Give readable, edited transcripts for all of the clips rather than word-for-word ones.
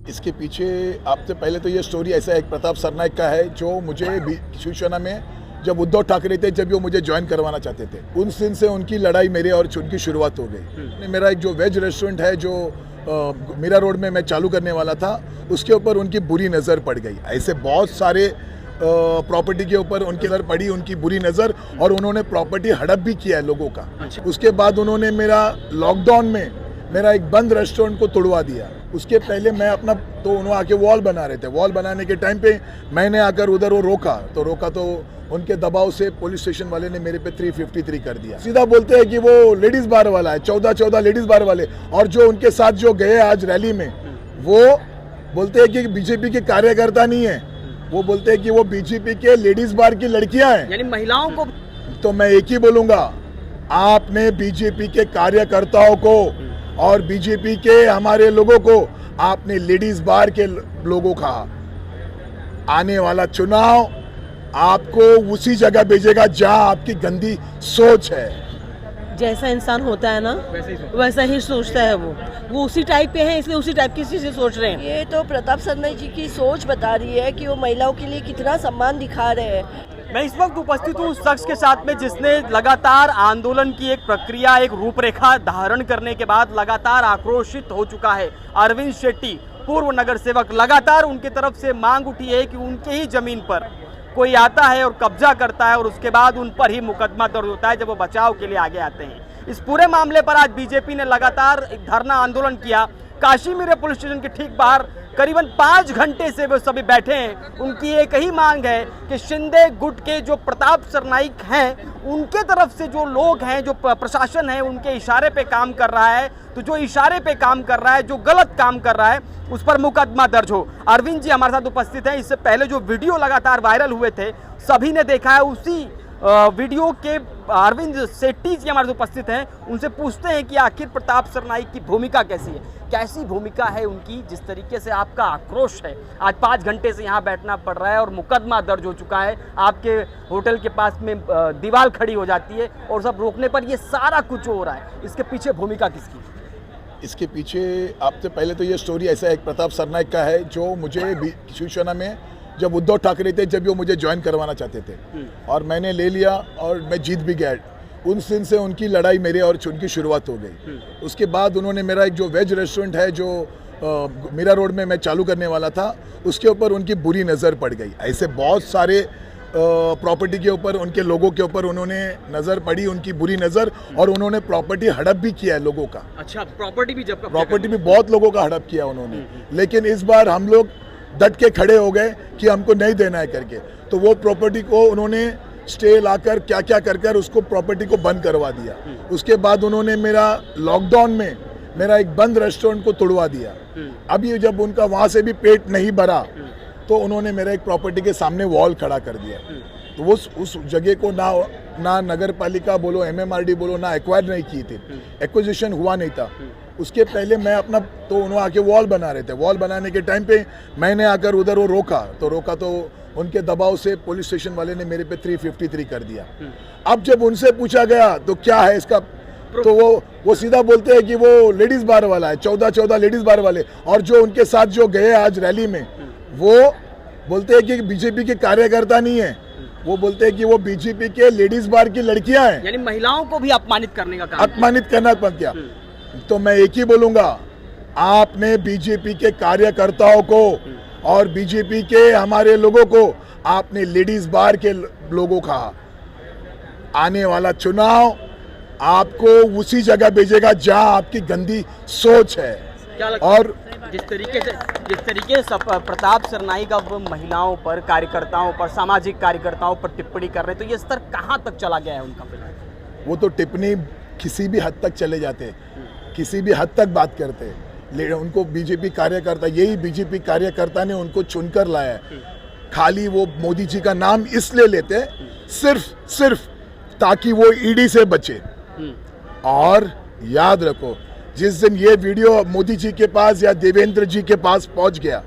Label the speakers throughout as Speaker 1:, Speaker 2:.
Speaker 1: इसके पीछे आपसे पहले तो ये स्टोरी ऐसा है, प्रताप सरनाइक का है, जो मुझे शिवसेना में जब उद्धव ठाकरे थे, जब वो मुझे ज्वाइन करवाना चाहते थे, उन दिन से उनकी लड़ाई मेरे और उनकी शुरुआत हो गई। मेरा एक जो वेज रेस्टोरेंट है जो मीरा रोड में मैं चालू करने वाला था, उसके ऊपर उनकी बुरी नज़र पड़ गई। ऐसे बहुत सारे प्रॉपर्टी के ऊपर उनकी नज़र पड़ी, उनकी बुरी नज़र, और उन्होंने प्रॉपर्टी हड़प भी किया है लोगों का। उसके बाद उन्होंने मेरा लॉकडाउन में मेरा एक बंद रेस्टोरेंट को तोड़वा दिया। उसके पहले मैं अपना तो उन्होंने आके वॉल बना रहे थे, वॉल बनाने के टाइम पे मैंने आकर उधर वो रोका तो उनके दबाव से पुलिस स्टेशन वाले ने मेरे पे 353 कर दिया। सीधा बोलते हैं कि वो लेडीज बार वाला है, 14 लेडीज बार वाले, और जो उनके साथ जो गए आज रैली में, वो बोलते हैं कि बीजेपी के कार्यकर्ता नहीं है, वो बोलते हैं कि वो बीजेपी के लेडीज बार की लड़कियां हैं,
Speaker 2: यानी महिलाओं को।
Speaker 1: तो मैं एक ही बोलूंगा, आपने बीजेपी के कार्यकर्ताओं को और बीजेपी के हमारे लोगों को आपने लेडीज बार के लोगों कहा। आने वाला चुनाव आपको उसी जगह भेजेगा जहां आपकी गंदी सोच है।
Speaker 3: जैसा इंसान होता है ना वैसा ही सोचता है। वो उसी टाइप के हैं, इसलिए उसी टाइप की चीजें सोच रहे हैं।
Speaker 4: ये तो प्रताप सरनाइक जी की सोच बता रही है कि वो महिलाओं के लिए कितना सम्मान दिखा रहे हैं।
Speaker 2: मैं इस वक्त उपस्थित हूँ उस शख्स के साथ में जिसने लगातार आंदोलन की एक प्रक्रिया, एक रूपरेखा धारण करने के बाद लगातार आक्रोशित हो चुका है। अरविंद शेट्टी, पूर्व नगर सेवक, लगातार उनकी तरफ से मांग उठी है कि उनके ही जमीन पर कोई आता है और कब्जा करता है और उसके बाद उन पर ही मुकदमा दर्ज होता है जब वो बचाव के लिए आगे आते हैं। इस पूरे मामले पर आज बीजेपी ने लगातार एक धरना आंदोलन किया। काशीमीर पुलिस स्टेशन के ठीक बाहर करीबन 5 घंटे से वो सभी बैठे हैं। उनकी एक ही मांग है कि शिंदे गुट के जो प्रताप सरनाइक हैं, उनके तरफ से जो लोग हैं, जो प्रशासन है, उनके इशारे पे काम कर रहा है, तो जो इशारे पे काम कर रहा है, जो गलत काम कर रहा है, उस पर मुकदमा दर्ज हो। अरविंद जी हमारे साथ उपस्थित हैं। इससे पहले जो वीडियो लगातार वायरल हुए थे, सभी ने देखा है। उसी वीडियो के अरविंद शेट्टी जी हमारे साथ उपस्थित हैं। उनसे पूछते हैं कि आखिर प्रताप सरनाइक की भूमिका कैसी है, कैसी भूमिका है उनकी, जिस तरीके से आपका आक्रोश है। आज 5 घंटे से यहाँ बैठना पड़ रहा है और मुकदमा दर्ज हो चुका है। आपके होटल के पास में दीवार खड़ी हो जाती है और सब रोकने पर ये सारा कुछ हो रहा है। इसके पीछे भूमिका किसकी?
Speaker 1: इसके पीछे आपसे पहले तो ये स्टोरी ऐसा है, प्रताप सरनाइक का है, जो मुझे शिवसेना में जब उद्धव ठाकरे थे, जब वो मुझे ज्वाइन करवाना चाहते थे, और मैंने ले लिया और मैं जीत भी गया। उन दिन से उनकी लड़ाई मेरे और उनकी शुरुआत हो गई। उसके बाद उन्होंने मेरा एक जो वेज रेस्टोरेंट है जो मीरा रोड में मैं चालू करने वाला था, उसके ऊपर उनकी बुरी नज़र पड़ गई। ऐसे बहुत सारे प्रॉपर्टी के ऊपर, उनके लोगों के ऊपर उन्होंने नज़र पड़ी, उनकी बुरी नज़र, और उन्होंने प्रॉपर्टी हड़प भी किया है लोगों का।
Speaker 2: अच्छा, प्रॉपर्टी भी
Speaker 1: बहुत लोगों का हड़प किया उन्होंने। लेकिन इस बार हम लोग डट के खड़े हो गए कि हमको नहीं देना है करके, तो वो प्रॉपर्टी को उन्होंने स्टे लाकर क्या क्या कर उसको प्रॉपर्टी को बंद करवा दिया। उसके बाद उन्होंने मेरा लॉकडाउन में मेरा एक बंद रेस्टोरेंट को तोड़वा दिया। अभी जब उनका वहाँ से भी पेट नहीं भरा, तो उन्होंने मेरा एक प्रॉपर्टी के सामने वॉल खड़ा कर दिया। तो वो उस जगह को ना नगर पालिका बोलो, MMRD बोलो, ना एक्वायर नहीं की थी, एक्विजिशन हुआ नहीं था। उसके पहले मैं अपना तो उन्होंने आके वॉल बना रहे थे, वॉल बनाने के टाइम पे मैंने आकर उधर वो रोका तो उनके दबाव से पुलिस स्टेशन वाले ने मेरे पे 353 कर दिया। अब जब उनसे पूछा गया तो क्या है इसका, तो वो सीधा बोलते हैं कि वो लेडीज बार वाला है, 14 लेडीज बार वाले, और जो उनके साथ जो गए आज रैली में, वो बोलते हैं कि बीजेपी के कार्यकर्ता नहीं है, वो बोलते हैं कि वो बीजेपी के लेडीज बार की लड़कियां हैं,
Speaker 2: यानी महिलाओं को भी अपमानित करने का काम,
Speaker 1: अपमानित करना बंद किया। तो मैं एक ही बोलूंगा, आपने बीजेपी के कार्यकर्ताओं को और बीजेपी के हमारे लोगों को आपने लेडीज बार के लोगों कहा। आने वाला चुनाव आपको उसी जगह भेजेगा जहां आपकी गंदी सोच है।
Speaker 2: क्या लगता
Speaker 1: और
Speaker 2: जिस तरीके से प्रताप सरनाइक अब महिलाओं पर, कार्यकर्ताओं पर, सामाजिक कार्यकर्ताओं पर टिप्पणी कर रहे हैं, तो ये स्तर कहाँ तक चला गया है उनका?
Speaker 1: वो तो टिप्पणी किसी भी हद तक चले जाते, किसी भी हद तक बात करते, लेकिन उनको बीजेपी कार्यकर्ता, यही बीजेपी कार्यकर्ता ने उनको चुनकर लाया है। खाली वो मोदी जी का नाम इसलिए लेते सिर्फ ताकि वो ईडी से बचे। और याद रखो, जिस दिन ये वीडियो मोदी जी के पास या देवेंद्र जी के पास पहुंच गया,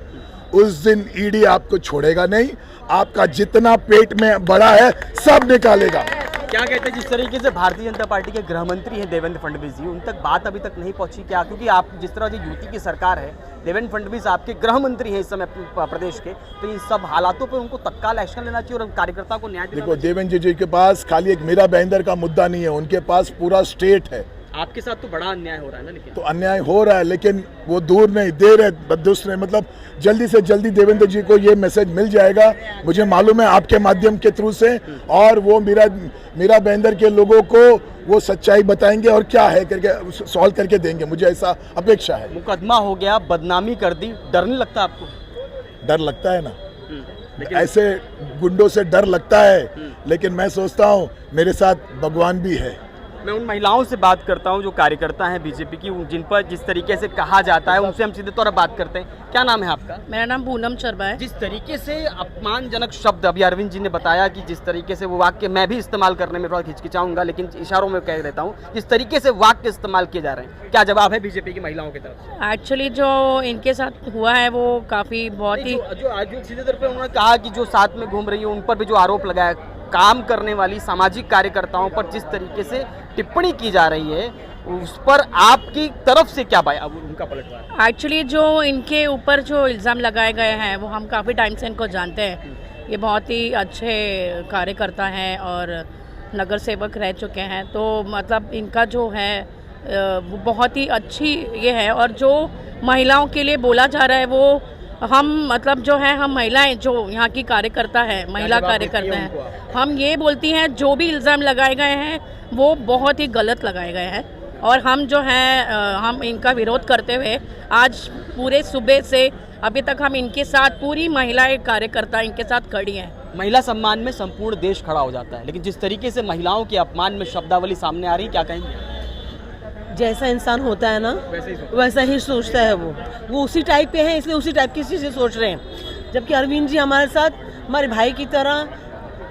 Speaker 1: उस दिन ईडी आपको छोड़ेगा नहीं। आपका जितना पेट में बड़ा है सब निकालेगा।
Speaker 2: क्या कहते हैं जिस तरीके से भारतीय जनता पार्टी के गृह मंत्री हैं देवेंद्र फडणवीस जी, उन तक बात अभी तक नहीं पहुंची क्या? क्योंकि आप जिस तरह से यूटी की सरकार है, देवेंद्र फडणवीस आपके गृह मंत्री हैं इस समय प्रदेश के, तो इन सब हालातों पर उनको तत्काल एक्शन लेना चाहिए और कार्यकर्ता को न्याय
Speaker 1: देखो, देवेंद्र जी के पास खाली एक मीरा भाईंदर का मुद्दा नहीं है, उनके पास पूरा स्टेट है।
Speaker 2: आपके साथ तो बड़ा अन्याय हो रहा है ना, लेकिन
Speaker 1: तो अन्याय हो रहा है, लेकिन वो दूर नहीं, देर है बदुस्त नहीं। मतलब जल्दी से जल्दी देवेंद्र जी को ये मैसेज मिल जाएगा, मुझे मालूम है आपके माध्यम के थ्रू से, और वो मीरा भाईंदर के लोगों को वो सच्चाई बताएंगे और क्या है करके सॉल्व करके देंगे, मुझे ऐसा अपेक्षा है।
Speaker 2: मुकदमा हो गया, बदनामी कर दी, डर नहीं लगता आपको?
Speaker 1: डर लगता है ना,
Speaker 2: लेकिन
Speaker 1: ऐसे गुंडों से डर लगता है, लेकिन मैं सोचता हूँ मेरे साथ भगवान भी है।
Speaker 2: मैं उन महिलाओं से बात करता हूं जो कार्यकर्ता हैं बीजेपी की, जिन पर जिस तरीके से कहा जाता है उनसे हम सीधे तौर पर बात करते हैं। क्या नाम है आपका?
Speaker 3: मेरा नाम पूनम शर्मा है।
Speaker 2: जिस तरीके से अपमानजनक शब्द अभी अरविंद जी ने बताया कि जिस तरीके से वो वाक्य मैं भी इस्तेमाल करने में थोड़ा हिचकिचाऊंगा, लेकिन इशारों में कह देता हूँ, जिस तरीके से वाक्य इस्तेमाल किए जा रहे हैं, क्या जवाब है बीजेपी की महिलाओं की तरफ से?
Speaker 5: एक्चुअली जो इनके साथ हुआ है वो काफ़ी बहुत ही
Speaker 2: जो आज सीधे तौर पर उन्होंने कहा कि जो साथ में घूम रही है उन पर भी जो आरोप लगाया, काम करने वाली सामाजिक कार्यकर्ताओं पर जिस तरीके से टिप्पणी की जा रही है, उस पर आपकी तरफ से क्या अब उनका पलटवार?
Speaker 5: एक्चुअली जो इनके ऊपर जो इल्ज़ाम लगाए गए हैं वो हम काफ़ी टाइम से इनको जानते हैं। ये बहुत ही अच्छे कार्यकर्ता हैं और नगर सेवक रह चुके हैं, तो मतलब इनका जो है वो बहुत ही अच्छी ये है। और जो महिलाओं के लिए बोला जा रहा है वो हम मतलब जो है हम महिलाएं जो यहाँ की कार्यकर्ता है, महिला कार्यकर्ता हैं, हम ये बोलती हैं जो भी इल्ज़ाम लगाए गए हैं वो बहुत ही गलत लगाए गए हैं, और हम जो हैं हम इनका विरोध करते हुए आज पूरे सुबह से अभी तक हम इनके साथ पूरी महिलाएं कार्यकर्ता इनके साथ खड़ी हैं।
Speaker 2: महिला सम्मान में संपूर्ण देश खड़ा हो जाता है, लेकिन जिस तरीके से महिलाओं के अपमान में शब्दावली सामने आ रही, क्या कहेंगे?
Speaker 3: जैसा इंसान होता है ना वैसा ही सोचता है वो उसी टाइप पे है, इसलिए उसी टाइप की चीज़ें सोच रहे हैं। जबकि अरविंद जी हमारे साथ हमारे भाई की तरह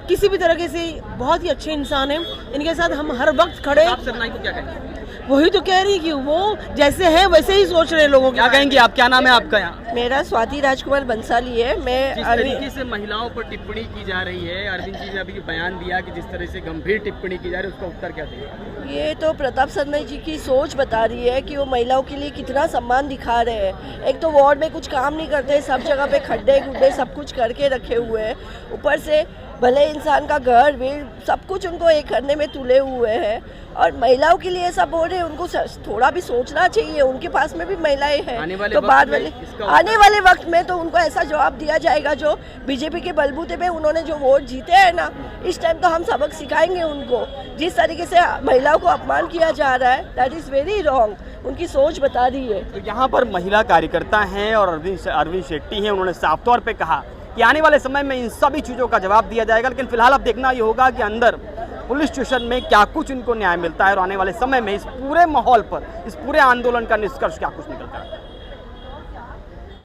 Speaker 3: किसी भी तरह से बहुत ही अच्छे इंसान हैं, इनके साथ हम हर वक्त खड़े।
Speaker 2: आप सरनाई को क्या कहेंगे?
Speaker 3: वही तो कह रही कि वो जैसे हैं वैसे ही सोच रहे हैं लोगों
Speaker 2: क्या कहेंगे आप? क्या नाम है आपका? यहाँ
Speaker 4: मेरा स्वाति राजकुमार बंसाली है। मैं
Speaker 2: जिस तरीके से महिलाओं पर टिप्पणी की जा रही है, अरविंद जी ने अभी बयान दिया कि जिस तरह से गंभीर टिप्पणी की जा रही है, उसका उत्तर क्या देंगे?
Speaker 4: ये तो प्रताप सरनाई जी की सोच बता रही है कि वो महिलाओं के लिए कितना सम्मान दिखा रहे हैं। एक तो वार्ड में कुछ काम नहीं करते, सब जगह पे खड्डे गुड्डे सब कुछ करके रखे हुए हैं, ऊपर से भले इंसान का घर वीर सब कुछ उनको एक करने में तुले हुए हैं, और महिलाओं के लिए ऐसा बोल रहे हैं। उनको थोड़ा भी सोचना चाहिए, उनके पास में भी महिलाएं हैं। तो बाद वाले आने वाले वक्त में तो उनको ऐसा जवाब दिया जाएगा, जो बीजेपी के बलबूते पे उन्होंने जो वोट जीते हैं ना, इस टाइम तो हम सबक सिखाएंगे उनको। जिस तरीके से महिलाओं को अपमान किया जा रहा है, दैट इज़ वेरी रॉन्ग। उनकी सोच बता रही है।
Speaker 2: तो यहाँ पर महिला कार्यकर्ता हैं और अरविंद शेट्टी हैं, उन्होंने साफ तौर पे कहा कि आने वाले समय में इन सभी चीज़ों का जवाब दिया जाएगा, लेकिन फिलहाल अब देखना ये होगा कि अंदर पुलिस स्टेशन में क्या कुछ इनको न्याय मिलता है, और आने वाले समय में इस पूरे माहौल पर, इस पूरे आंदोलन का निष्कर्ष क्या कुछ निकलता है।